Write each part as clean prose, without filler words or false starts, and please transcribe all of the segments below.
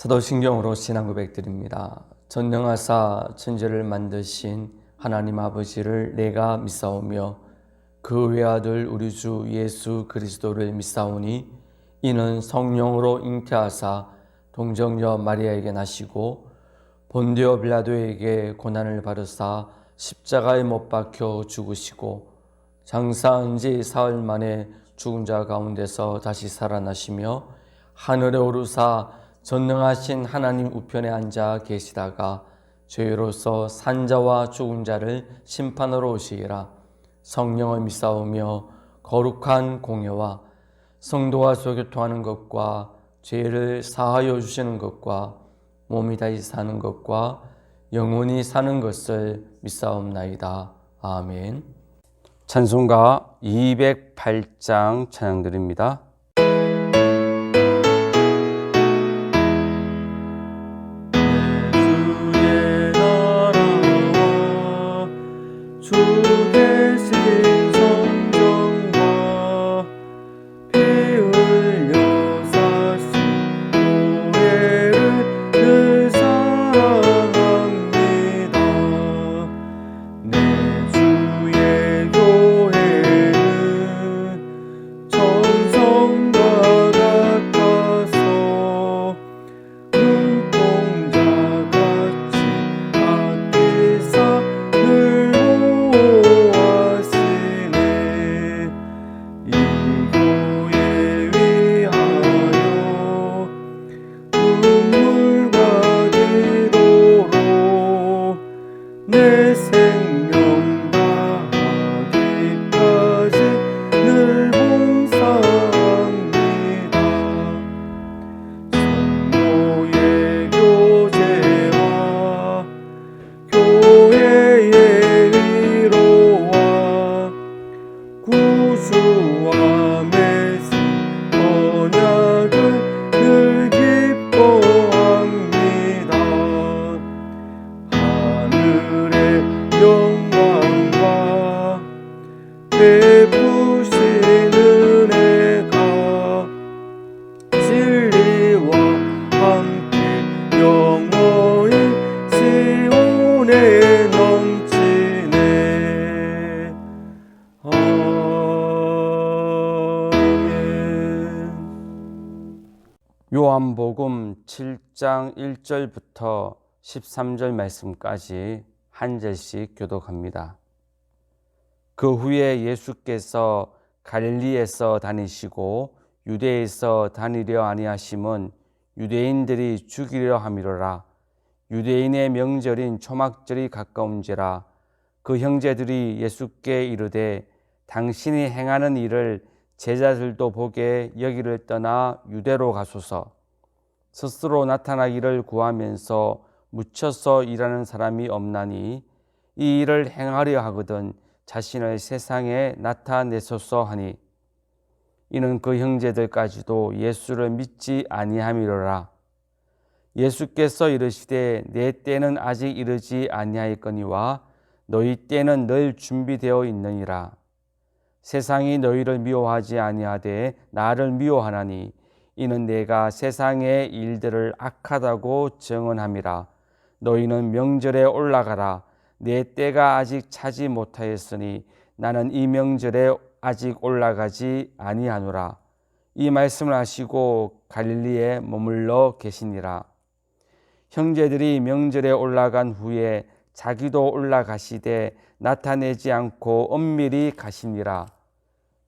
사도신경으로 신앙 고백드립니다. 전능하사 천지를 만드신 하나님 아버지를 내가 믿사오며 그 외아들 우리 주 예수 그리스도를 믿사오니 이는 성령으로 잉태하사 동정녀 마리아에게 나시고 본디오 빌라도에게 고난을 받으사 십자가에 못 박혀 죽으시고 장사한 지 사흘 만에 죽은 자 가운데서 다시 살아나시며 하늘에 오르사 전능하신 하나님 우편에 앉아 계시다가 죄로서 산자와 죽은 자를 심판하러 오시리라. 성령을 믿사오며 거룩한 공예와 성도와 소교통하는 것과 죄를 사하여 주시는 것과 몸이 다시 사는 것과 영원히 사는 것을 믿사옵나이다. 아멘. 찬송가 208장 찬양드립니다. 요한복음 7장 1절부터 13절 말씀까지 한 절씩 교독합니다. 그 후에 예수께서 갈릴리에서 다니시고 유대에서 다니려 아니하심은 유대인들이 죽이려 함이로라. 유대인의 명절인 초막절이 가까운지라. 그 형제들이 예수께 이르되 당신이 행하는 일을 제자들도 보게 여기를 떠나 유대로 가소서. 스스로 나타나기를 구하면서 묻혀서 일하는 사람이 없나니 이 일을 행하려 하거든 자신을 세상에 나타내소서 하니, 이는 그 형제들까지도 예수를 믿지 아니함이로라. 예수께서 이르시되 내 때는 아직 이르지 아니하였거니와 너희 때는 늘 준비되어 있느니라. 세상이 너희를 미워하지 아니하되 나를 미워하나니 이는 내가 세상의 일들을 악하다고 증언함이라. 너희는 명절에 올라가라. 내 때가 아직 차지 못하였으니 나는 이 명절에 아직 올라가지 아니하노라. 이 말씀을 하시고 갈릴리에 머물러 계시니라. 형제들이 명절에 올라간 후에 자기도 올라가시되 나타내지 않고 은밀히 가시니라.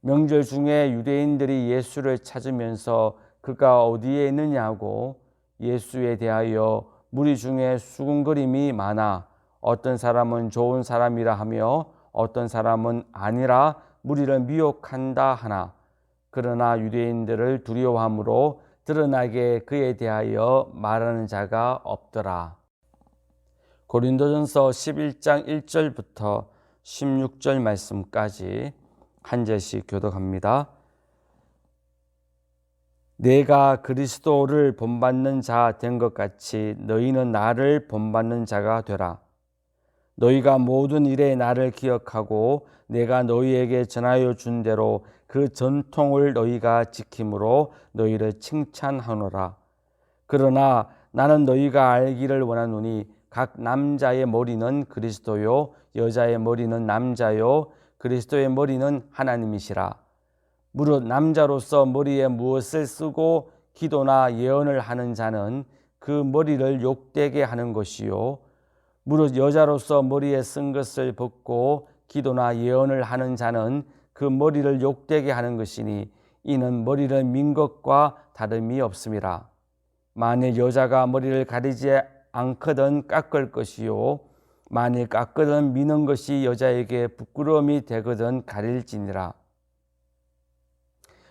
명절 중에 유대인들이 예수를 찾으면서 그가 어디에 있느냐고 예수에 대하여 무리 중에 수군거림이 많아 어떤 사람은 좋은 사람이라 하며 어떤 사람은 아니라 무리를 미혹한다 하나, 그러나 유대인들을 두려워함으로 드러나게 그에 대하여 말하는 자가 없더라. 고린도전서 11장 1절부터 16절 말씀까지 한 절씩 교독합니다. 내가 그리스도를 본받는 자 된 것 같이 너희는 나를 본받는 자가 되라. 너희가 모든 일에 나를 기억하고 내가 너희에게 전하여 준 대로 그 전통을 너희가 지킴으로 너희를 칭찬하노라. 그러나 나는 너희가 알기를 원하노니 각 남자의 머리는 그리스도요 여자의 머리는 남자요 그리스도의 머리는 하나님이시라. 무릇 남자로서 머리에 무엇을 쓰고 기도나 예언을 하는 자는 그 머리를 욕되게 하는 것이요 무릇 여자로서 머리에 쓴 것을 벗고 기도나 예언을 하는 자는 그 머리를 욕되게 하는 것이니 이는 머리를 민 것과 다름이 없음이라. 만일 여자가 머리를 가리지 않거든 깎을 것이요 만일 깎거든 미는 것이 여자에게 부끄러움이 되거든 가릴지니라.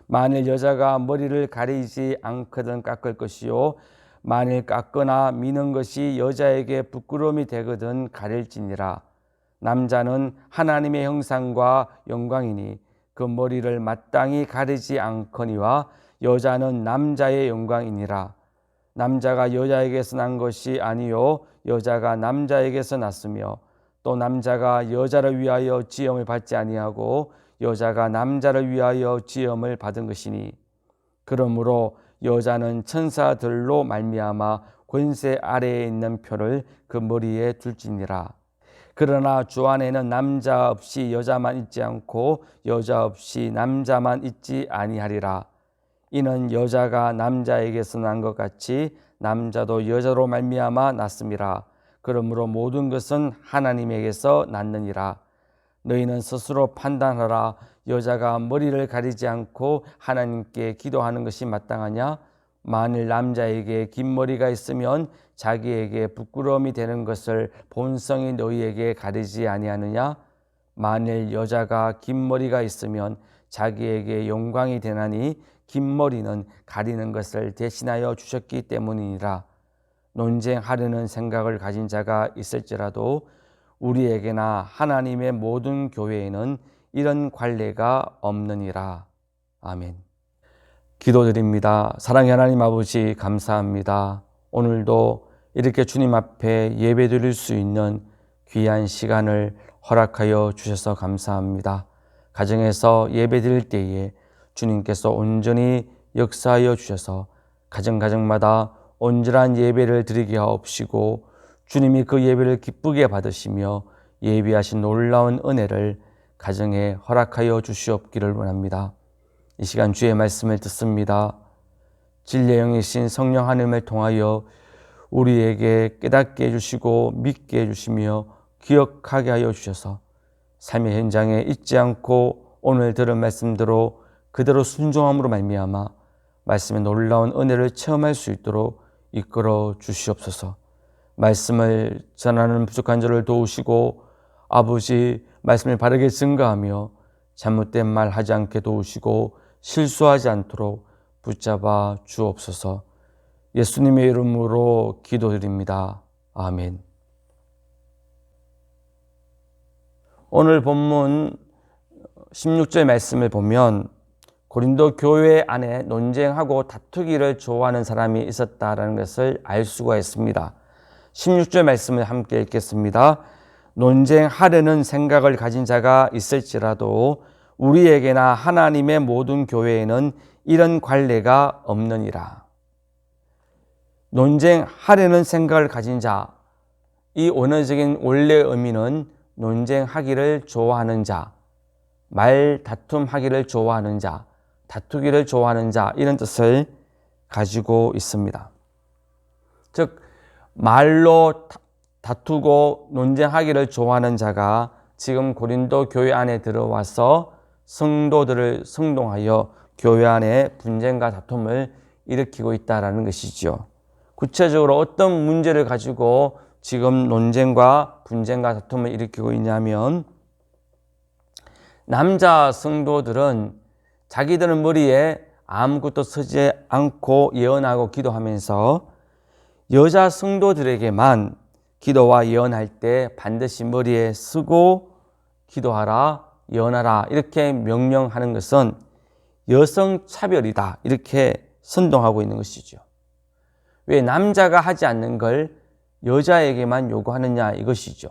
만일 여자가 머리를 가리지 않거든 깎을 것이요 만일 깎거나 미는 것이 여자에게 부끄러움이 되거든 가릴지니라. 남자는 하나님의 형상과 영광이니 그 머리를 마땅히 가리지 않거니와 여자는 남자의 영광이니라. 남자가 여자에게서 난 것이 아니요 여자가 남자에게서 났으며 또 남자가 여자를 위하여 지음을 받지 아니하고 여자가 남자를 위하여 지음을 받은 것이니 그러므로 여자는 천사들로 말미암아 권세 아래에 있는 표를 그 머리에 둘지니라. 그러나 주 안에는 남자 없이 여자만 있지 않고 여자 없이 남자만 있지 아니하리라. 이는 여자가 남자에게서 난 것 같이 남자도 여자로 말미암아 났음이라. 그러므로 모든 것은 하나님에게서 났느니라. 너희는 스스로 판단하라. 여자가 머리를 가리지 않고 하나님께 기도하는 것이 마땅하냐? 만일 남자에게 긴 머리가 있으면 자기에게 부끄러움이 되는 것을 본성이 너희에게 가리지 아니하느냐? 만일 여자가 긴 머리가 있으면 자기에게 영광이 되나니 긴 머리는 가리는 것을 대신하여 주셨기 때문이니라. 논쟁하려는 생각을 가진 자가 있을지라도 우리에게나 하나님의 모든 교회에는 이런 관례가 없느니라. 아멘. 기도드립니다. 사랑의 하나님 아버지 감사합니다. 오늘도 이렇게 주님 앞에 예배드릴 수 있는 귀한 시간을 허락하여 주셔서 감사합니다. 가정에서 예배드릴 때에 주님께서 온전히 역사하여 주셔서 가정마다 온전한 예배를 드리게 하옵시고 주님이 그 예배를 기쁘게 받으시며 예비하신 놀라운 은혜를 가정에 허락하여 주시옵기를 원합니다. 이 시간 주의 말씀을 듣습니다. 진리의 영이신 성령 하나님을 통하여 우리에게 깨닫게 해주시고 믿게 해주시며 기억하게 하여 주셔서 삶의 현장에 잊지 않고 오늘 들은 말씀대로 그대로 순종함으로 말미암아 말씀의 놀라운 은혜를 체험할 수 있도록 이끌어 주시옵소서. 말씀을 전하는 부족한 저를 도우시고 아버지 말씀을 바르게 증거하며 잘못된 말 하지 않게 도우시고 실수하지 않도록 붙잡아 주옵소서. 예수님의 이름으로 기도드립니다. 아멘. 오늘 본문 16절 말씀을 보면 고린도 교회 안에 논쟁하고 다투기를 좋아하는 사람이 있었다라는 것을 알 수가 있습니다. 16절 말씀을 함께 읽겠습니다. 논쟁하려는 생각을 가진 자가 있을지라도 우리에게나 하나님의 모든 교회에는 이런 관례가 없느니라. 논쟁하려는 생각을 가진 자, 이 원어적인 원래 의미는 논쟁하기를 좋아하는 자, 말 다툼하기를 좋아하는 자, 다투기를 좋아하는 자, 이런 뜻을 가지고 있습니다. 즉 말로 다투고 논쟁하기를 좋아하는 자가 지금 고린도 교회 안에 들어와서 성도들을 성동하여 교회 안에 분쟁과 다툼을 일으키고 있다는 것이죠. 구체적으로 어떤 문제를 가지고 지금 논쟁과 분쟁과 다툼을 일으키고 있냐면 남자 성도들은 자기들은 머리에 아무것도 쓰지 않고 예언하고 기도하면서 여자 성도들에게만 기도와 예언할 때 반드시 머리에 쓰고 기도하라, 예언하라 이렇게 명령하는 것은 여성 차별이다 이렇게 선동하고 있는 것이죠. 왜 남자가 하지 않는 걸 여자에게만 요구하느냐 이것이죠.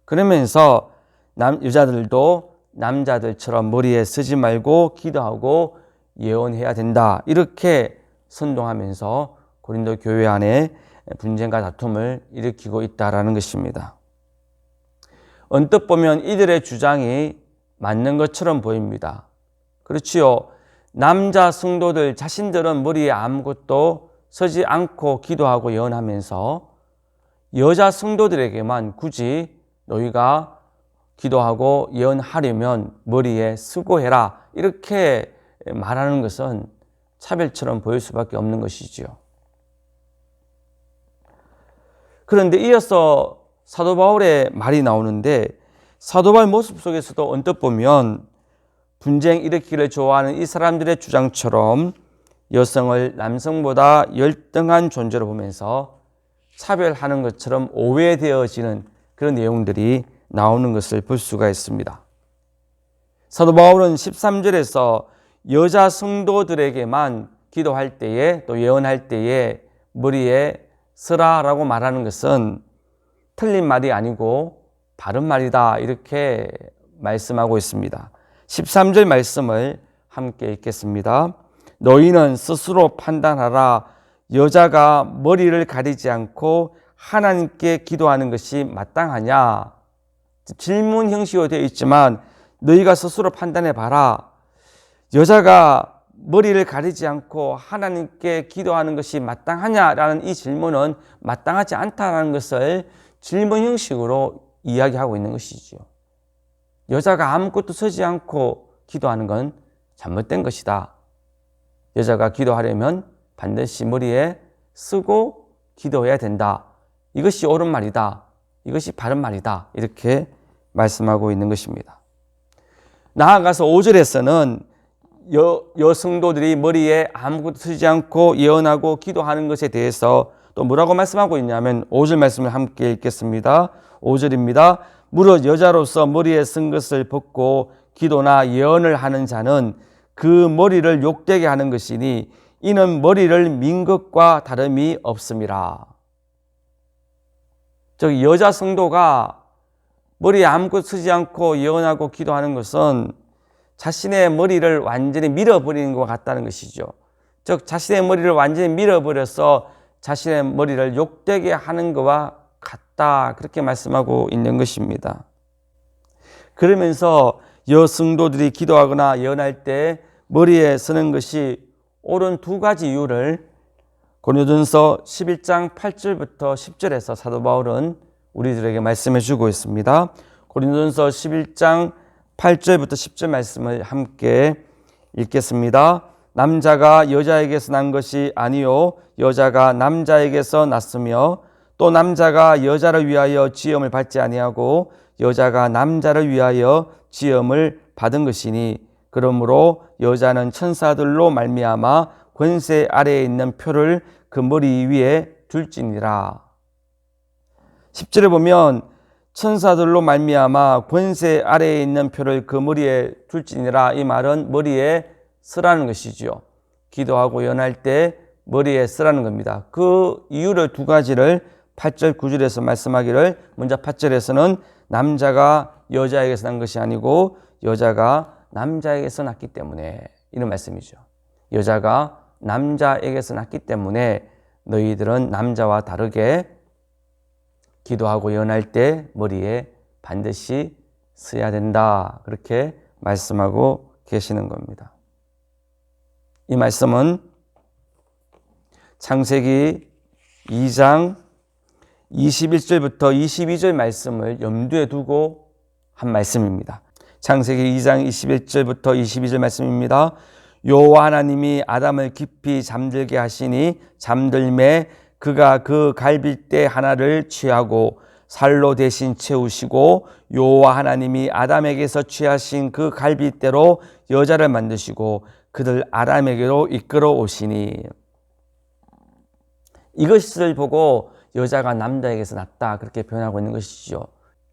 그러면서 여자들도 남자들처럼 머리에 쓰지 말고 기도하고 예언해야 된다 이렇게 선동하면서 고린도 교회 안에 분쟁과 다툼을 일으키고 있다라는 것입니다. 언뜻 보면 이들의 주장이 맞는 것처럼 보입니다. 그렇지요. 남자 성도들 자신들은 머리에 아무것도 서지 않고 기도하고 예언하면서 여자 성도들에게만 굳이 너희가 기도하고 예언하려면 머리에 쓰고 해라, 이렇게 말하는 것은 차별처럼 보일 수밖에 없는 것이지요. 그런데 이어서 사도 바울의 말이 나오는데, 사도 바울 모습 속에서도 언뜻 보면 분쟁 일으키기를 좋아하는 이 사람들의 주장처럼 여성을 남성보다 열등한 존재로 보면서 차별하는 것처럼 오해되어지는 그런 내용들이 나오는 것을 볼 수가 있습니다. 사도 바울은 13절에서 여자 성도들에게만 기도할 때에 또 예언할 때에 머리에 쓰라라고 말하는 것은 틀린 말이 아니고 바른 말이다, 이렇게 말씀하고 있습니다. 13절 말씀을 함께 읽겠습니다. 너희는 스스로 판단하라. 여자가 머리를 가리지 않고 하나님께 기도하는 것이 마땅하냐? 질문 형식으로 되어 있지만 너희가 스스로 판단해 봐라. 여자가 머리를 가리지 않고 하나님께 기도하는 것이 마땅하냐라는 이 질문은 마땅하지 않다라는 것을 질문 형식으로 이야기하고 있는 것이지요. 여자가 아무것도 서지 않고 기도하는 건 잘못된 것이다. 여자가 기도하려면 반드시 머리에 쓰고 기도해야 된다. 이것이 옳은 말이다. 이것이 바른 말이다. 이렇게 말씀하고 있는 것입니다. 나아가서 5절에서는 여성도들이 머리에 아무것도 쓰지 않고 예언하고 기도하는 것에 대해서 또 뭐라고 말씀하고 있냐면 5절 말씀을 함께 읽겠습니다. 5절입니다. 무릇 여자로서 머리에 쓴 것을 벗고 기도나 예언을 하는 자는 그 머리를 욕되게 하는 것이니 이는 머리를 민 것과 다름이 없음이라. 즉 여자 성도가 머리에 아무것도 쓰지 않고 예언하고 기도하는 것은 자신의 머리를 완전히 밀어버리는 것 같다는 것이죠. 즉 자신의 머리를 완전히 밀어버려서 자신의 머리를 욕되게 하는 것과 같다, 그렇게 말씀하고 있는 것입니다. 그러면서 여성도들이 기도하거나 예언할 때 머리에 쓰는 것이 옳은 두 가지 이유를 고린도전서 11장 8절부터 10절에서 사도 바울은 우리들에게 말씀해 주고 있습니다. 고린도전서 11장 8절부터 10절 말씀을 함께 읽겠습니다. 남자가 여자에게서 난 것이 아니요 여자가 남자에게서 났으며 또 남자가 여자를 위하여 지음을 받지 아니하고 여자가 남자를 위하여 지음을 받은 것이니 그러므로 여자는 천사들로 말미암아 권세 아래에 있는 표를 그 머리 위에 둘지니라. 10절에 보면 천사들로 말미암아 권세 아래에 있는 표를 그 머리에 둘지니라, 이 말은 머리에 쓰라는 것이지요. 기도하고 예언할 때 머리에 쓰라는 겁니다. 그 이유를 두 가지를 8절 9절에서 말씀하기를, 먼저 8절에서는 남자가 여자에게서 난 것이 아니고 여자가 남자에게서 났기 때문에, 이런 말씀이죠. 여자가 남자에게서 났기 때문에 너희들은 남자와 다르게 기도하고 예언할 때 머리에 반드시 써야 된다, 그렇게 말씀하고 계시는 겁니다. 이 말씀은 창세기 2장 21절부터 22절 말씀을 염두에 두고 한 말씀입니다. 창세기 2장 21절부터 22절 말씀입니다. 여호와 하나님이 아담을 깊이 잠들게 하시니 잠들매 그가 그 갈빗대 하나를 취하고 살로 대신 채우시고 여호와 하나님이 아담에게서 취하신 그 갈빗대로 여자를 만드시고 그들 아담에게로 이끌어 오시니, 이것을 보고 여자가 남자에게서 났다, 그렇게 표현하고 있는 것이죠.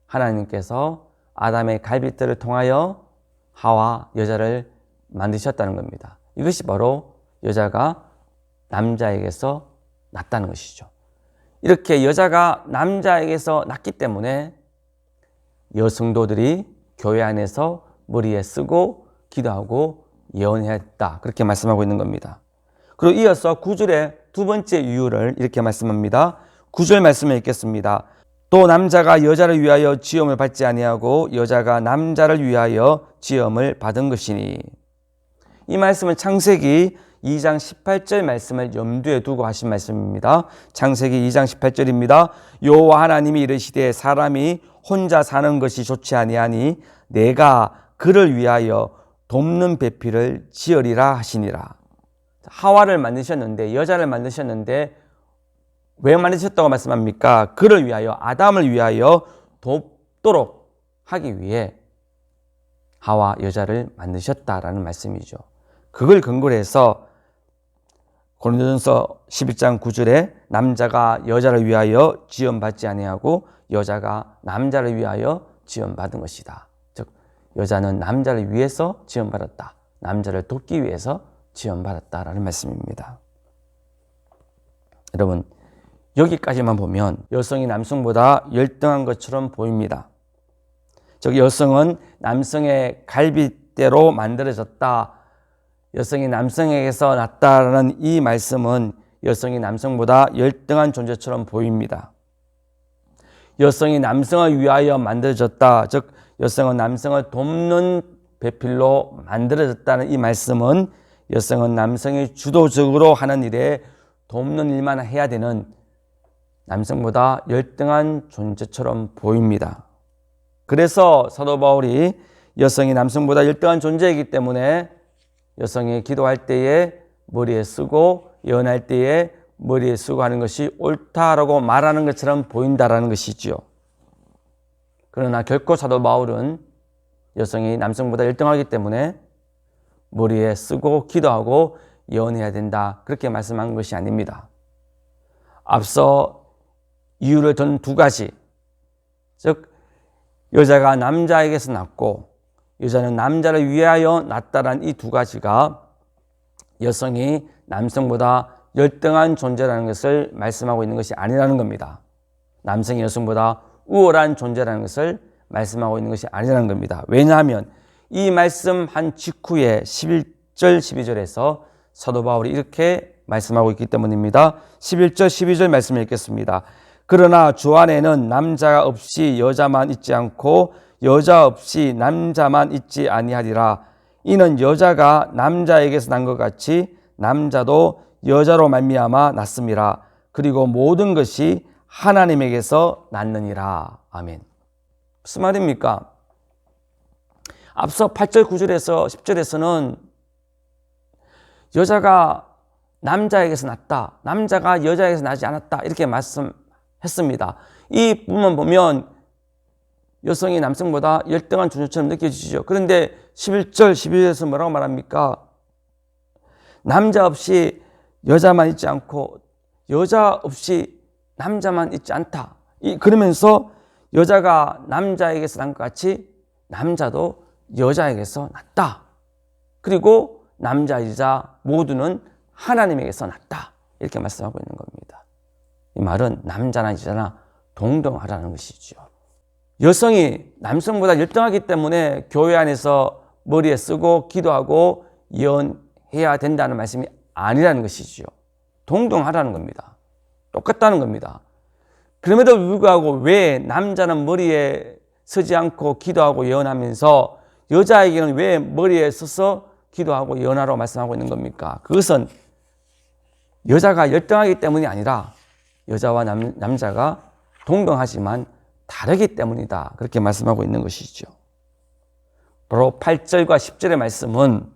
하나님께서 아담의 갈빗대를 통하여 하와 여자를 만드셨다는 겁니다. 이것이 바로 여자가 남자에게서 났다는 것이죠. 이렇게 여자가 남자에게서 났기 때문에 여성도들이 교회 안에서 머리에 쓰고 기도하고 예언해야 했다, 그렇게 말씀하고 있는 겁니다. 그리고 이어서 9절에 두 번째 이유를 이렇게 말씀합니다. 9절 말씀을 읽겠습니다. 또 남자가 여자를 위하여 지음을 받지 아니하고 여자가 남자를 위하여 지음을 받은 것이니. 이 말씀은 창세기 2장 18절 말씀을 염두에 두고 하신 말씀입니다. 창세기 2장 18절입니다. 여호와 하나님이 이르시되 사람이 혼자 사는 것이 좋지 아니하니 내가 그를 위하여 돕는 배필을 지으리라 하시니라. 하와를 만드셨는데, 여자를 만드셨는데 왜 만드셨다고 말씀합니까? 그를 위하여, 아담을 위하여 돕도록 하기 위해 하와 여자를 만드셨다라는 말씀이죠. 그걸 근거로 해서 고린도전서 11장 9절에 남자가 여자를 위하여 지음받지 아니하고 여자가 남자를 위하여 지음받은 것이다. 즉 여자는 남자를 위해서 지음받았다. 남자를 돕기 위해서 지음받았다라는 말씀입니다. 여러분, 여기까지만 보면 여성이 남성보다 열등한 것처럼 보입니다. 즉 여성은 남성의 갈빗대로 만들어졌다. 여성이 남성에게서 났다라는 이 말씀은 여성이 남성보다 열등한 존재처럼 보입니다. 여성이 남성을 위하여 만들어졌다. 즉 여성은 남성을 돕는 배필로 만들어졌다는 이 말씀은 여성은 남성이 주도적으로 하는 일에 돕는 일만 해야 되는 남성보다 열등한 존재처럼 보입니다. 그래서 사도 바울이 여성이 남성보다 열등한 존재이기 때문에 여성이 기도할 때에 머리에 쓰고 예언할 때에 머리에 쓰고 하는 것이 옳다라고 말하는 것처럼 보인다라는 것이지요. 그러나 결코 사도 바울은 여성이 남성보다 열등하기 때문에 머리에 쓰고 기도하고 예언해야 된다, 그렇게 말씀한 것이 아닙니다. 앞서 이유를 든 두 가지, 즉 여자가 남자에게서 났고 여자는 남자를 위하여 났다라는 이 두 가지가 여성이 남성보다 열등한 존재라는 것을 말씀하고 있는 것이 아니라는 겁니다. 남성이 여성보다 우월한 존재라는 것을 말씀하고 있는 것이 아니라는 겁니다. 왜냐하면 이 말씀한 직후에 11절 12절에서 사도 바울이 이렇게 말씀하고 있기 때문입니다. 11절 12절 말씀을 읽겠습니다. 그러나 주 안에는 남자가 없이 여자만 있지 않고 여자 없이 남자만 있지 아니하리라. 이는 여자가 남자에게서 난 것 같이 남자도 여자로 말미암아 났음이라. 그리고 모든 것이 하나님에게서 났느니라. 아멘. 무슨 말입니까? 앞서 8절 9절에서 10절에서는 여자가 남자에게서 났다, 남자가 여자에게서 나지 않았다, 이렇게 말씀했습니다. 이 부분만 보면 여성이 남성보다 열등한 존재처럼 느껴지죠. 그런데 11절 12절에서 뭐라고 말합니까? 남자 없이 여자만 있지 않고 여자 없이 남자만 있지 않다. 그러면서 여자가 남자에게서 난 것 같이 남자도 여자에게서 났다. 그리고 남자 여자 모두는 하나님에게서 났다. 이렇게 말씀하고 있는 겁니다. 이 말은 남자나 여자나 동등하라는 것이죠. 여성이 남성보다 열등하기 때문에 교회 안에서 머리에 쓰고 기도하고 예언해야 된다는 말씀이 아니라는 것이죠. 동등하라는 겁니다. 똑같다는 겁니다. 그럼에도 불구하고 왜 남자는 머리에 서지 않고 기도하고 예언하면서 여자에게는 왜 머리에 서서 기도하고 예언하라고 말씀하고 있는 겁니까? 그것은 여자가 열등하기 때문이 아니라 여자와 남자가 동등하지만 다르기 때문이다, 그렇게 말씀하고 있는 것이죠. 바로 8절과 10절의 말씀은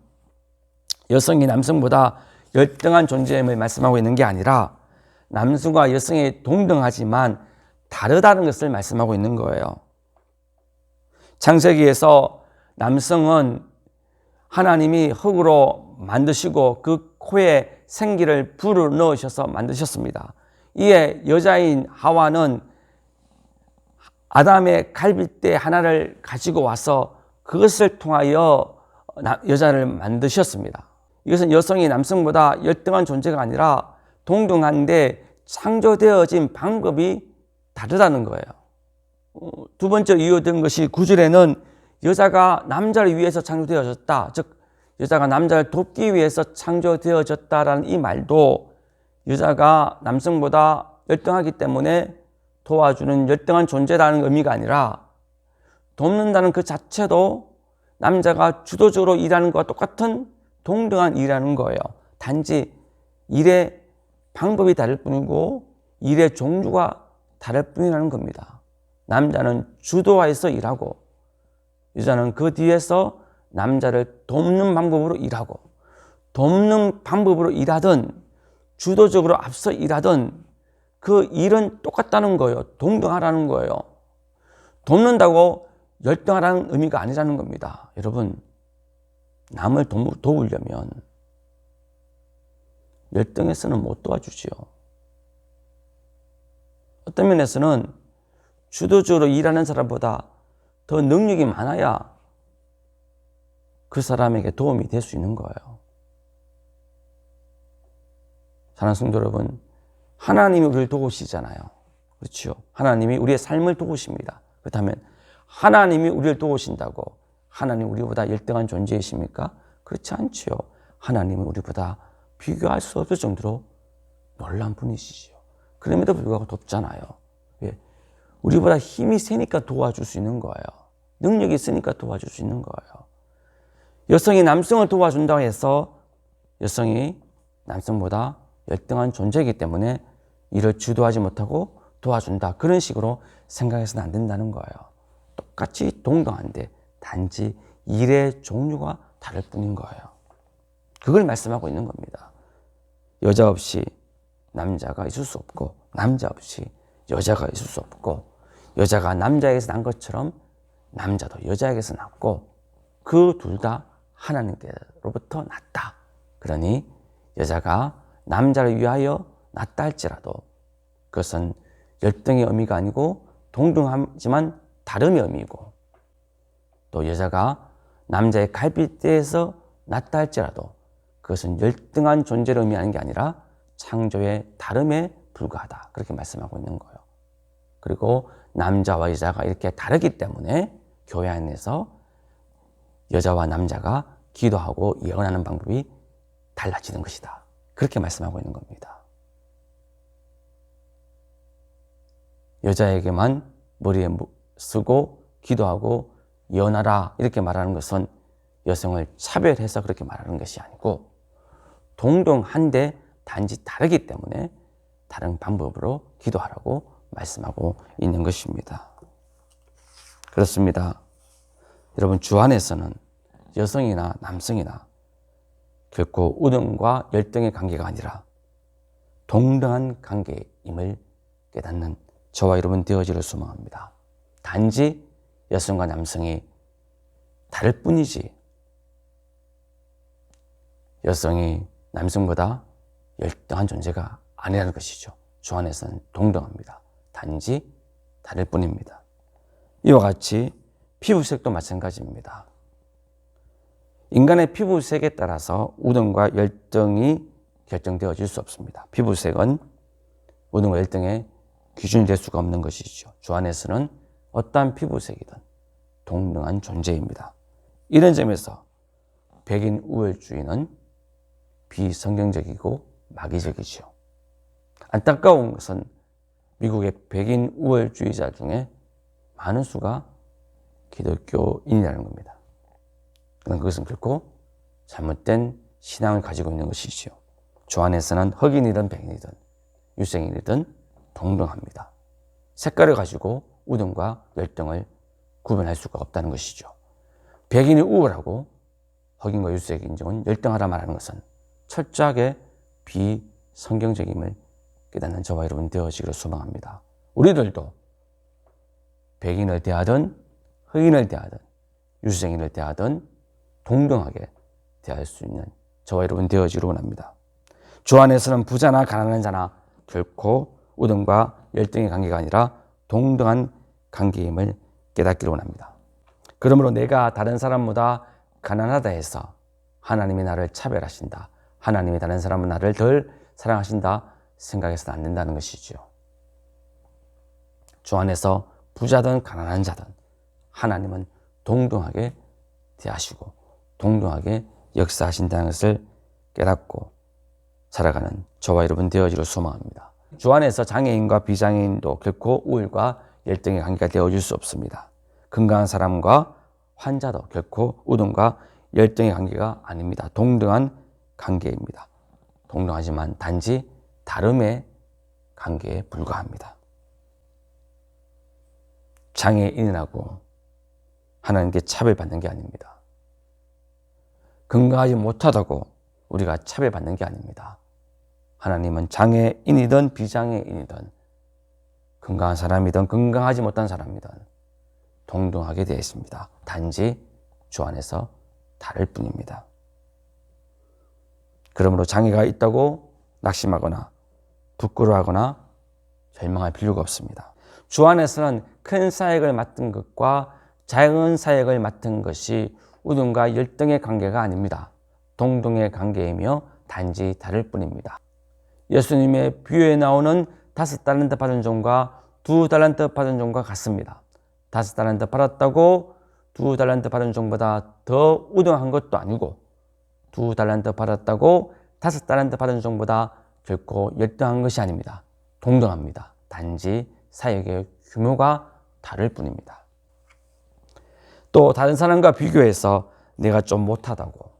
여성이 남성보다 열등한 존재임을 말씀하고 있는 게 아니라 남성과 여성이 동등하지만 다르다는 것을 말씀하고 있는 거예요. 창세기에서 남성은 하나님이 흙으로 만드시고 그 코에 생기를 불을 넣으셔서 만드셨습니다. 이에 여자인 하와는 아담의 갈빗대 하나를 가지고 와서 그것을 통하여 여자를 만드셨습니다. 이것은 여성이 남성보다 열등한 존재가 아니라 동등한데 창조되어진 방법이 다르다는 거예요. 두 번째 이유된 것이 9절에는 여자가 남자를 위해서 창조되어졌다, 즉 여자가 남자를 돕기 위해서 창조되어졌다라는 이 말도 여자가 남성보다 열등하기 때문에 도와주는 열등한 존재라는 의미가 아니라 돕는다는 그 자체도 남자가 주도적으로 일하는 것과 똑같은 동등한 일이라는 거예요. 단지 일의 방법이 다를 뿐이고 일의 종류가 다를 뿐이라는 겁니다. 남자는 주도하에서 일하고 여자는 그 뒤에서 남자를 돕는 방법으로 일하고, 돕는 방법으로 일하든 주도적으로 앞서 일하든 그 일은 똑같다는 거예요. 동등하라는 거예요. 돕는다고 열등하라는 의미가 아니라는 겁니다. 여러분, 남을 도우려면 열등해서는 못 도와주지요. 어떤 면에서는 주도적으로 일하는 사람보다 더 능력이 많아야 그 사람에게 도움이 될 수 있는 거예요. 사랑하는 성도 여러분, 하나님이 우리를 도우시잖아요. 그렇죠? 하나님이 우리의 삶을 도우십니다. 그렇다면 하나님이 우리를 도우신다고 하나님이 우리보다 열등한 존재이십니까? 그렇지 않지요. 하나님은 우리보다 비교할 수 없을 정도로 놀라운 분이시죠. 그럼에도 불구하고 돕잖아요. 왜? 우리보다 힘이 세니까 도와줄 수 있는 거예요. 능력이 있으니까 도와줄 수 있는 거예요. 여성이 남성을 도와준다고 해서 여성이 남성보다 열등한 존재이기 때문에 이를 주도하지 못하고 도와준다. 그런 식으로 생각해서는 안 된다는 거예요. 똑같이 동등한데 단지 일의 종류가 다를 뿐인 거예요. 그걸 말씀하고 있는 겁니다. 여자 없이 남자가 있을 수 없고 남자 없이 여자가 있을 수 없고 여자가 남자에게서 난 것처럼 남자도 여자에게서 났고 그 둘 다 하나님께로부터 났다. 그러니 여자가 남자를 위하여 났다 할지라도 그것은 열등의 의미가 아니고 동등하지만 다름의 의미이고, 또 여자가 남자의 갈빗대에서 났다 할지라도 그것은 열등한 존재를 의미하는 게 아니라 창조의 다름에 불과하다. 그렇게 말씀하고 있는 거예요. 그리고 남자와 여자가 이렇게 다르기 때문에 교회 안에서 여자와 남자가 기도하고 예언하는 방법이 달라지는 것이다. 그렇게 말씀하고 있는 겁니다. 여자에게만 머리에 쓰고 기도하고 예언하라 이렇게 말하는 것은 여성을 차별해서 그렇게 말하는 것이 아니고 동등한데 단지 다르기 때문에 다른 방법으로 기도하라고 말씀하고 있는 것입니다. 그렇습니다. 여러분, 주 안에서는 여성이나 남성이나 결코 우등과 열등의 관계가 아니라 동등한 관계임을 깨닫는 저와 여러분 되어지를 소망합니다. 단지 여성과 남성이 다를 뿐이지 여성이 남성보다 열등한 존재가 아니라는 것이죠. 주 안에서는 동등합니다. 단지 다를 뿐입니다. 이와 같이 피부색도 마찬가지입니다. 인간의 피부색에 따라서 우등과 열등이 결정되어질 수 없습니다. 피부색은 우등과 열등의 기준이 될 수가 없는 것이죠. 주 안에서는 어떠한 피부색이든 동등한 존재입니다. 이런 점에서 백인 우월주의는 비성경적이고 마귀적이죠. 안타까운 것은 미국의 백인 우월주의자 중에 많은 수가 기독교인이라는 겁니다. 그것은 결코 잘못된 신앙을 가지고 있는 것이지요. 주 안에서는 흑인이든 백인이든 유색인이든 동등합니다. 색깔을 가지고 우등과 열등을 구분할 수가 없다는 것이죠. 백인이 우월하고 흑인과 유색인종은 열등하라 말하는 것은 철저하게 비성경적임을 깨닫는 저와 여러분 되어지기를 소망합니다. 우리들도 백인을 대하든 흑인을 대하든 유색인을 대하든 동등하게 대할 수 있는 저와 여러분 되어지기를 원합니다. 주 안에서는 부자나 가난한 자나 결코 우등과 열등의 관계가 아니라 동등한 관계임을 깨닫기를 원합니다. 그러므로 내가 다른 사람보다 가난하다 해서 하나님이 나를 차별하신다, 하나님이 다른 사람은 나를 덜 사랑하신다 생각해서는 안 된다는 것이죠. 주 안에서 부자든 가난한 자든 하나님은 동등하게 대하시고 동등하게 역사하신다는 것을 깨닫고 살아가는 저와 여러분 되어지를 소망합니다. 주 안에서 장애인과 비장애인도 결코 우울과 열등의 관계가 되어질 수 없습니다. 건강한 사람과 환자도 결코 우등과 열등의 관계가 아닙니다. 동등한 관계입니다. 동등하지만 단지 다름의 관계에 불과합니다. 장애인이라고 하나님께 차별받는 게 아닙니다. 건강하지 못하다고 우리가 차별받는 게 아닙니다. 하나님은 장애인이든 비장애인이든 건강한 사람이든 건강하지 못한 사람이든 동등하게 되어 있습니다. 단지 주 안에서 다를 뿐입니다. 그러므로 장애가 있다고 낙심하거나 부끄러워하거나 절망할 필요가 없습니다. 주 안에서는 큰 사역을 맡은 것과 작은 사역을 맡은 것이 우등과 열등의 관계가 아닙니다. 동등의 관계이며 단지 다를 뿐입니다. 예수님의 비유에 나오는 5달란트 받은 종과 2달란트 받은 종과 같습니다. 5달란트 받았다고 2달란트 받은 종보다 더 우등한 것도 아니고 2달란트 받았다고 5달란트 받은 종보다 결코 열등한 것이 아닙니다. 동등합니다. 단지 사역의 규모가 다를 뿐입니다. 또 다른 사람과 비교해서 내가 좀 못하다고,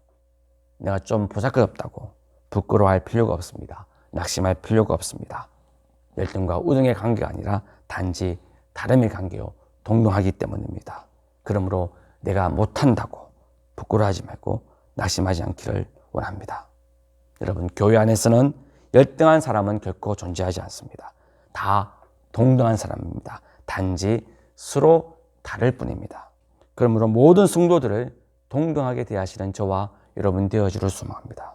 내가 좀 보잘것없다고 부끄러워할 필요가 없습니다. 낙심할 필요가 없습니다. 열등과 우등의 관계가 아니라 단지 다름의 관계요 동등하기 때문입니다. 그러므로 내가 못한다고 부끄러워하지 말고 낙심하지 않기를 원합니다. 여러분, 교회 안에서는 열등한 사람은 결코 존재하지 않습니다. 다 동등한 사람입니다. 단지 서로 다를 뿐입니다. 그러므로 모든 성도들을 동등하게 대하시는 저와 여러분 되어주를 소망합니다.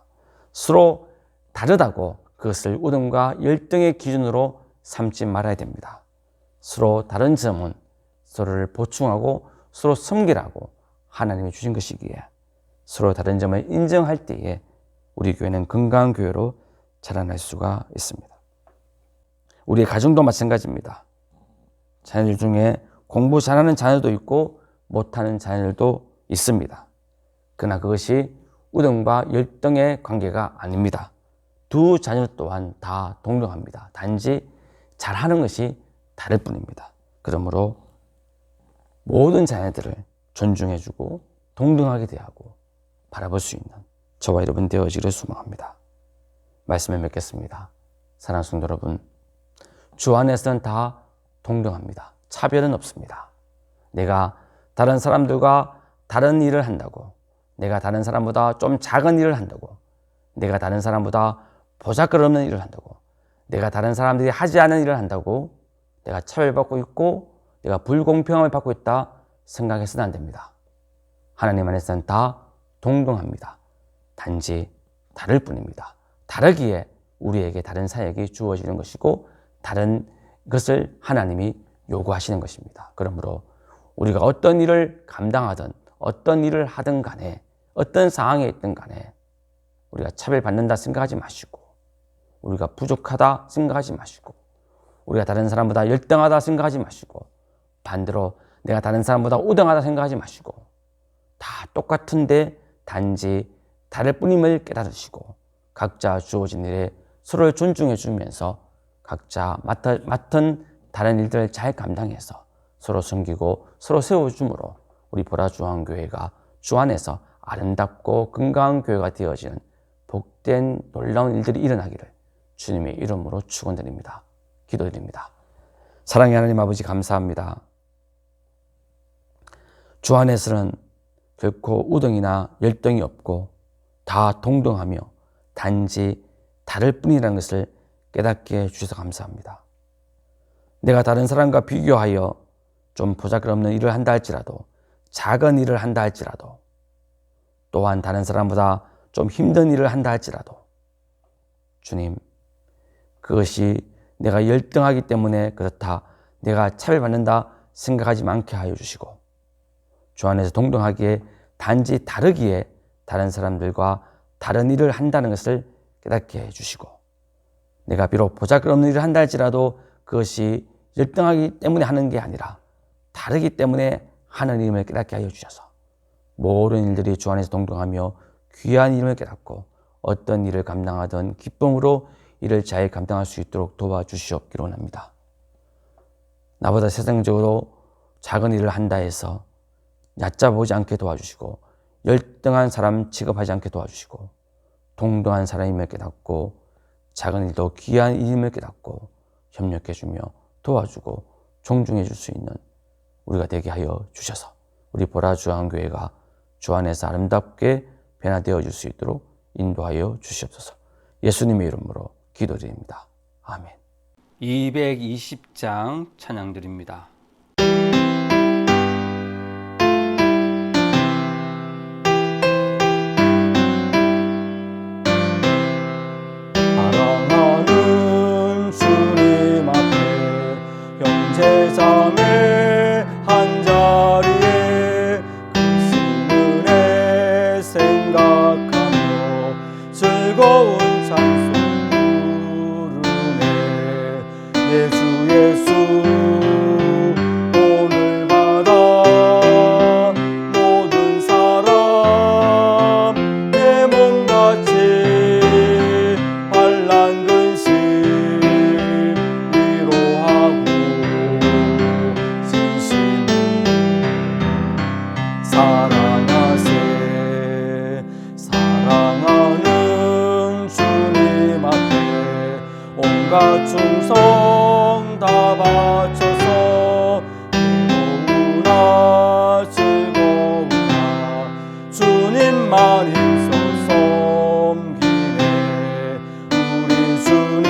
서로 다르다고 그것을 우등과 열등의 기준으로 삼지 말아야 됩니다. 서로 다른 점은 서로를 보충하고 서로 섬기라고 하나님이 주신 것이기에 서로 다른 점을 인정할 때에 우리 교회는 건강한 교회로 자라날 수가 있습니다. 우리 가정도 마찬가지입니다. 자녀들 중에 공부 잘하는 자녀도 있고 못하는 자녀들도 있습니다. 그러나 그것이 우등과 열등의 관계가 아닙니다. 두 자녀 또한 다 동등합니다. 단지 잘하는 것이 다를 뿐입니다. 그러므로 모든 자녀들을 존중해주고 동등하게 대하고 바라볼 수 있는 저와 여러분 되어지기를 소망합니다. 말씀을 맺겠습니다. 사랑하는 성도 여러분, 주 안에서는 다 동등합니다. 차별은 없습니다. 내가 다른 사람들과 다른 일을 한다고, 내가 다른 사람보다 좀 작은 일을 한다고, 내가 다른 사람보다 보잘것없는 일을 한다고, 내가 다른 사람들이 하지 않은 일을 한다고 내가 차별받고 있고 내가 불공평함을 받고 있다 생각해서는 안 됩니다. 하나님 안에서는 다 동등합니다. 단지 다를 뿐입니다. 다르기에 우리에게 다른 사역이 주어지는 것이고 다른 것을 하나님이 요구하시는 것입니다. 그러므로 우리가 어떤 일을 감당하든 어떤 일을 하든 간에 어떤 상황에 있든 간에 우리가 차별받는다 생각하지 마시고 우리가 부족하다 생각하지 마시고 우리가 다른 사람보다 열등하다 생각하지 마시고 반대로 내가 다른 사람보다 우등하다 생각하지 마시고 다 똑같은데 단지 다를 뿐임을 깨달으시고 각자 주어진 일에 서로를 존중해 주면서 각자 맡은 다른 일들을 잘 감당해서 서로 섬기고 서로 세워줌으로 우리 보라주안교회가 주 안에서 아름답고 건강한 교회가 되어지는 복된 놀라운 일들이 일어나기를 주님의 이름으로 축원드립니다. 기도드립니다. 사랑의 하나님 아버지 감사합니다. 주 안에서는 결코 우등이나 열등이 없고 다 동등하며 단지 다를 뿐이라는 것을 깨닫게 해주셔서 감사합니다. 내가 다른 사람과 비교하여 좀 보잘것없는 일을 한다 할지라도 작은 일을 한다 할지라도 또한 다른 사람보다 좀 힘든 일을 한다 할지라도 주님, 그것이 내가 열등하기 때문에 그렇다, 내가 차별받는다 생각하지 않게 하여 주시고 주 안에서 동등하기에 단지 다르기에 다른 사람들과 다른 일을 한다는 것을 깨닫게 해주시고 내가 비록 보잘것없는 일을 한다 할지라도 그것이 열등하기 때문에 하는 게 아니라 다르기 때문에 하는 일임을 깨닫게 하여 주셔서 모든 일들이 주 안에서 동등하며 귀한 일임을 깨닫고 어떤 일을 감당하든 기쁨으로 이를 잘 감당할 수 있도록 도와주시옵기로 합니다. 나보다 세상적으로 작은 일을 한다 해서 얕잡아보지 않게 도와주시고 열등한 사람 취급하지 않게 도와주시고 동등한 사람임을 깨닫고 작은 일도 귀한 일임을 깨닫고 협력해주며 도와주고 존중해 줄 수 있는 우리가 되게 하여 주셔서 우리 보라 주한교회가 주 안에서 아름답게 변화되어 줄 수 있도록 인도하여 주시옵소서. 예수님의 이름으로 기도드립니다. 아멘. 220장 찬양드립니다. 사랑하는 주님 앞에 형제자매 한자리에 크신 은혜 생각하며 즐거운 찬송 부르네. 예수 예수 오늘 받아 모든 사람 내 몸같이 환난 근심 위로하고 진심으로 사랑하세. 사랑하는 주님 앞에 온갖 충성 다 바쳐서 외로우나 즐거우나 주님만 힘써 섬기네. 우리 주님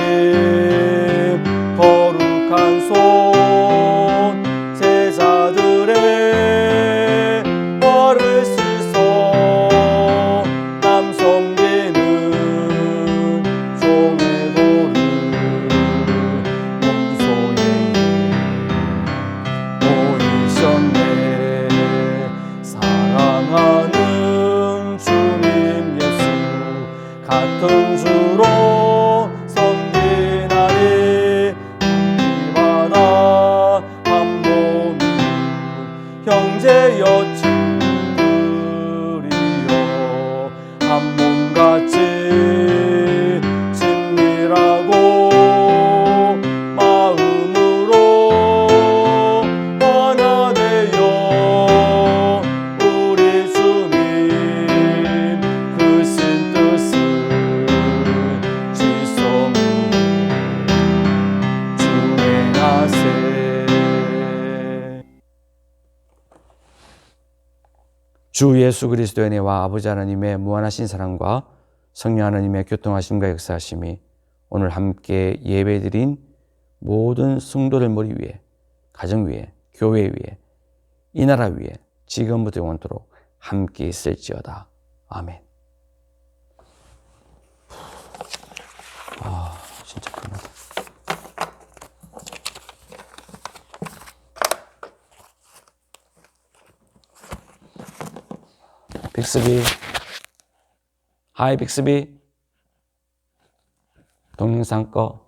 거룩한 손 제자들의 벌을 씻어 남 섬기는 종의 도를 몸소에 보이셨네. 사랑하는 주님 예수 같은 주로 섬기나니 함께받아 한 몸이 형제여 친구들이여 한 몸같이 친밀하고 마음으로 하나 되어 우리 주님 크신 뜻을 지성으로 주행하세. 주 예수 그리스도의 은혜와 아버지 하나님의 무한하신 사랑과 성령 하나님의 교통하심과 역사하심이 오늘 함께 예배드린 모든 성도들 머리 위에, 가정 위에, 교회 위에, 이 나라 위에 지금부터 영원토록 함께 있을지어다. 아멘. 진짜 끝나다. 빅스비, 하이 빅스비, 동영상 꺼.